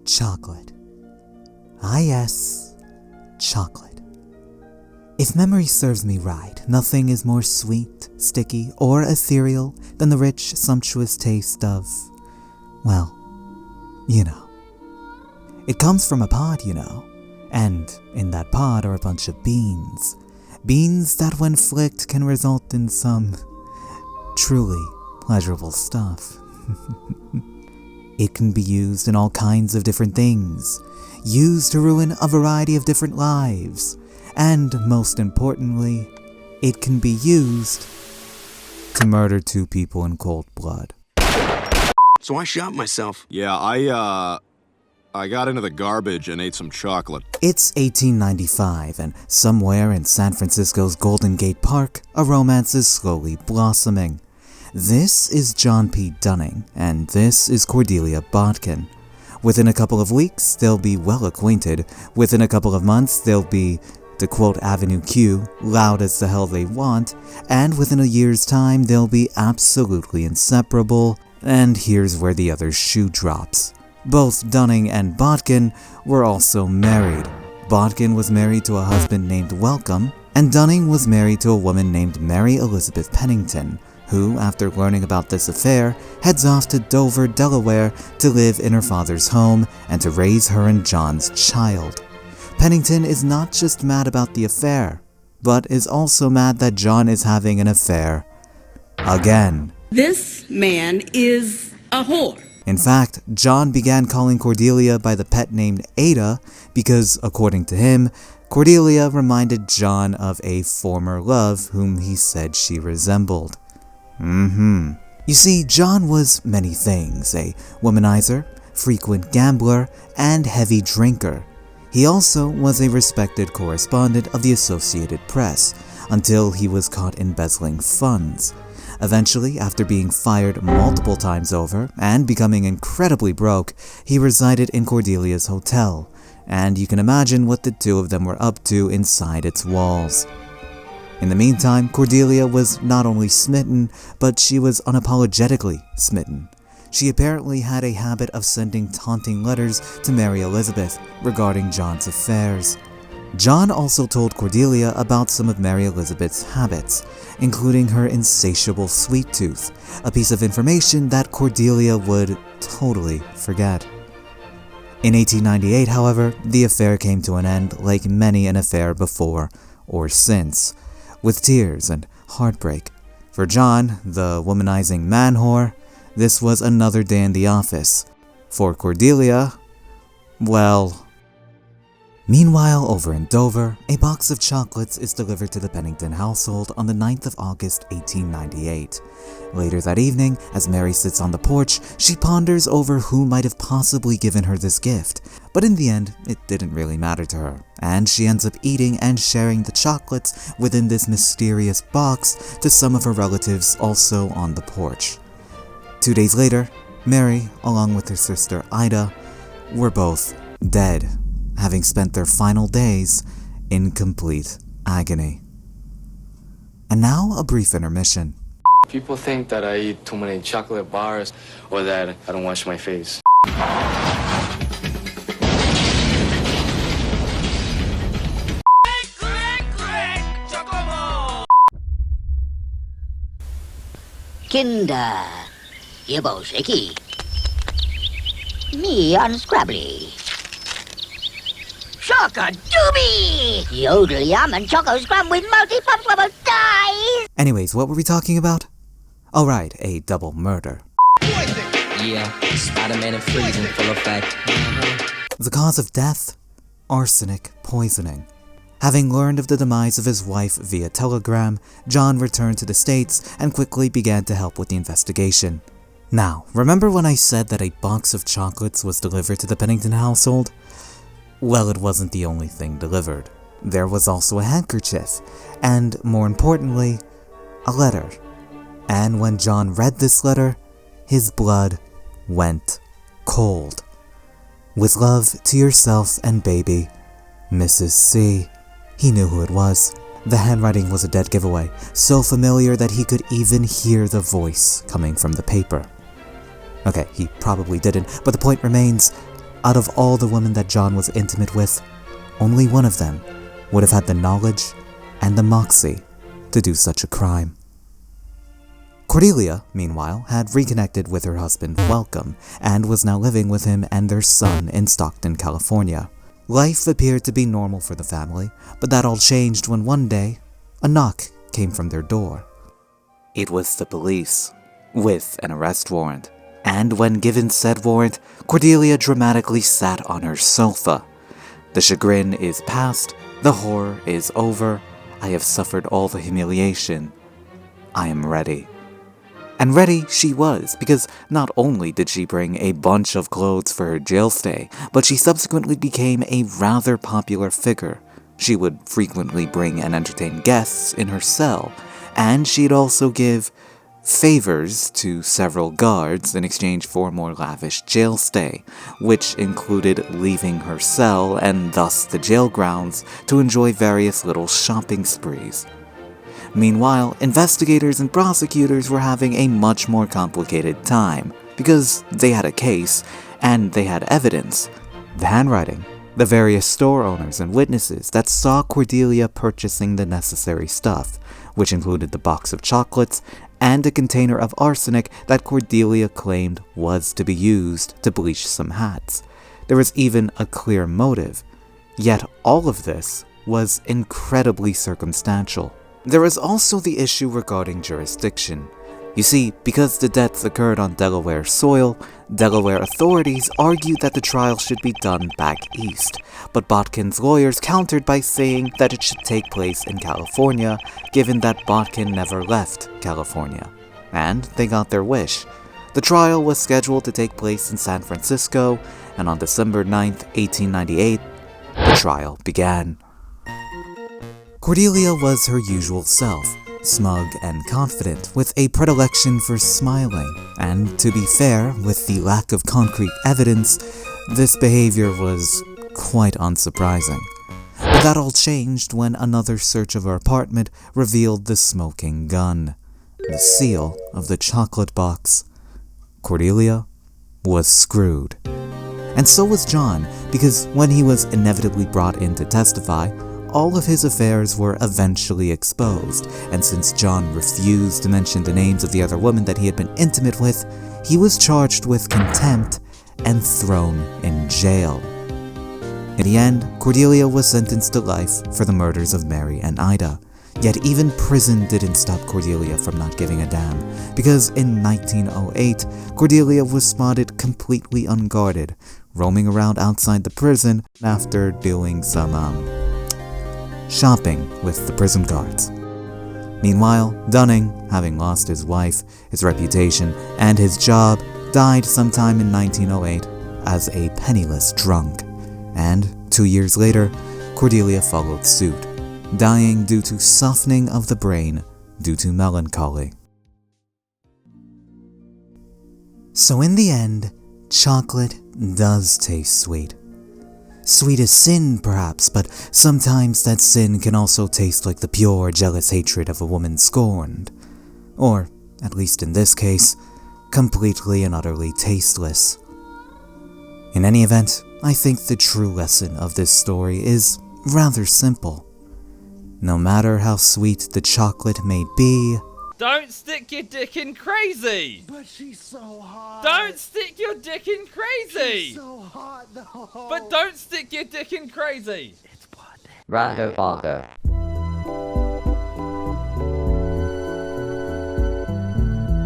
Chocolate. Ah yes, chocolate. If memory serves me right, nothing is more sweet, sticky, or ethereal than the rich, sumptuous taste of, well, you know. It comes from a pod, you know, and in that pod are a bunch of beans. Beans that when flicked can result in some truly pleasurable stuff. It can be used in all kinds of different things, used to ruin a variety of different lives, and most importantly, it can be used to murder 2 people in cold blood. So I shot myself. Yeah, I got into the garbage and ate some chocolate. It's 1895, and somewhere in San Francisco's Golden Gate Park, a romance is slowly blossoming. This is John P. Dunning, and this is Cordelia Botkin. Within a couple of weeks, they'll be well acquainted. Within a couple of months, they'll be, to quote Avenue Q, loud as the hell they want, and within a year's time, they'll be absolutely inseparable. And here's where the other shoe drops. Both Dunning and Botkin were also married. Botkin was married to a husband named Welcome, and Dunning was married to a woman named Mary Elizabeth Pennington, who, after learning about this affair, heads off to Dover, Delaware to live in her father's home and to raise her and John's child. Pennington is not just mad about the affair, but is also mad that John is having an affair again. This man is a whore. In fact, John began calling Cordelia by the pet name Ada because, according to him, Cordelia reminded John of a former love whom he said she resembled. You see, John was many things: a womanizer, frequent gambler, and heavy drinker. He also was a respected correspondent of the Associated Press, until he was caught embezzling funds. Eventually, after being fired multiple times over and becoming incredibly broke, he resided in Cordelia's hotel, and you can imagine what the 2 of them were up to inside its walls. In the meantime, Cordelia was not only smitten, but she was unapologetically smitten. She apparently had a habit of sending taunting letters to Mary Elizabeth regarding John's affairs. John also told Cordelia about some of Mary Elizabeth's habits, including her insatiable sweet tooth, a piece of information that Cordelia would totally forget. In 1898, however, the affair came to an end like many an affair before or since, with tears and heartbreak. For John, the womanizing man-whore, this was another day in the office. For Cordelia, well... Meanwhile, over in Dover, a box of chocolates is delivered to the Pennington household on the 9th of August, 1898. Later that evening, as Mary sits on the porch, she ponders over who might have possibly given her this gift. But in the end, it didn't really matter to her, and she ends up eating and sharing the chocolates within this mysterious box to some of her relatives also on the porch. 2 days later, Mary, along with her sister Ida, were both dead, having spent their final days in complete agony. And now a brief intermission. People think that I eat too many chocolate bars or that I don't wash my face. Kinder, Yibbo Shaky, me unscrabbly. Choco doobie! Yodel yum and choco scrum with multi-pump dice! Anyways, what were we talking about? Oh right, a double murder. Yeah, Spider-Man and freezing full effect. The cause of death? Arsenic poisoning. Having learned of the demise of his wife via telegram, John returned to the States and quickly began to help with the investigation. Now, remember when I said that a box of chocolates was delivered to the Pennington household? Well, it wasn't the only thing delivered. There was also a handkerchief, and more importantly, a letter. And when John read this letter, his blood went cold. With love to yourself and baby, Mrs. C. He knew who it was. The handwriting was a dead giveaway, so familiar that he could even hear the voice coming from the paper. Okay, he probably didn't, but the point remains, out of all the women that John was intimate with, only one of them would have had the knowledge and the moxie to do such a crime. Cordelia, meanwhile, had reconnected with her husband, Welcome, and was now living with him and their son in Stockton, California. Life appeared to be normal for the family, but that all changed when one day, a knock came from their door. It was the police, with an arrest warrant, and when given said warrant, Cordelia dramatically sat on her sofa. The chagrin is past, the horror is over, I have suffered all the humiliation. I am ready. And ready she was, because not only did she bring a bunch of clothes for her jail stay, but she subsequently became a rather popular figure. She would frequently bring and entertain guests in her cell, and she'd also give favors to several guards in exchange for a more lavish jail stay, which included leaving her cell and thus the jail grounds to enjoy various little shopping sprees. Meanwhile, investigators and prosecutors were having a much more complicated time, because they had a case, and they had evidence. The handwriting, the various store owners and witnesses that saw Cordelia purchasing the necessary stuff, which included the box of chocolates and a container of arsenic that Cordelia claimed was to be used to bleach some hats. There was even a clear motive, yet all of this was incredibly circumstantial. There was also the issue regarding jurisdiction. You see, because the deaths occurred on Delaware soil, Delaware authorities argued that the trial should be done back east, but Botkin's lawyers countered by saying that it should take place in California, given that Botkin never left California. And they got their wish. The trial was scheduled to take place in San Francisco, and on December 9th, 1898, the trial began. Cordelia was her usual self, smug and confident, with a predilection for smiling, and to be fair, with the lack of concrete evidence, this behavior was quite unsurprising. But that all changed when another search of her apartment revealed the smoking gun, the seal of the chocolate box. Cordelia was screwed. And so was John, because when he was inevitably brought in to testify, all of his affairs were eventually exposed, and since John refused to mention the names of the other women that he had been intimate with, he was charged with contempt and thrown in jail. In the end, Cordelia was sentenced to life for the murders of Mary and Ida. Yet even prison didn't stop Cordelia from not giving a damn, because in 1908, Cordelia was spotted completely unguarded, roaming around outside the prison after doing some, shopping with the prison guards. Meanwhile, Dunning, having lost his wife, his reputation, and his job, died sometime in 1908 as a penniless drunk. And 2 years later, Cordelia followed suit, dying due to softening of the brain due to melancholy. So in the end, chocolate does taste sweet. Sweet as sin, perhaps, but sometimes that sin can also taste like the pure, jealous hatred of a woman scorned. Or, at least in this case, completely and utterly tasteless. In any event, I think the true lesson of this story is rather simple. No matter how sweet the chocolate may be, don't stick your dick in crazy! But she's so hot! Don't stick your dick in crazy! She's so hot though! But don't stick your dick in crazy! It's blood. Right, father.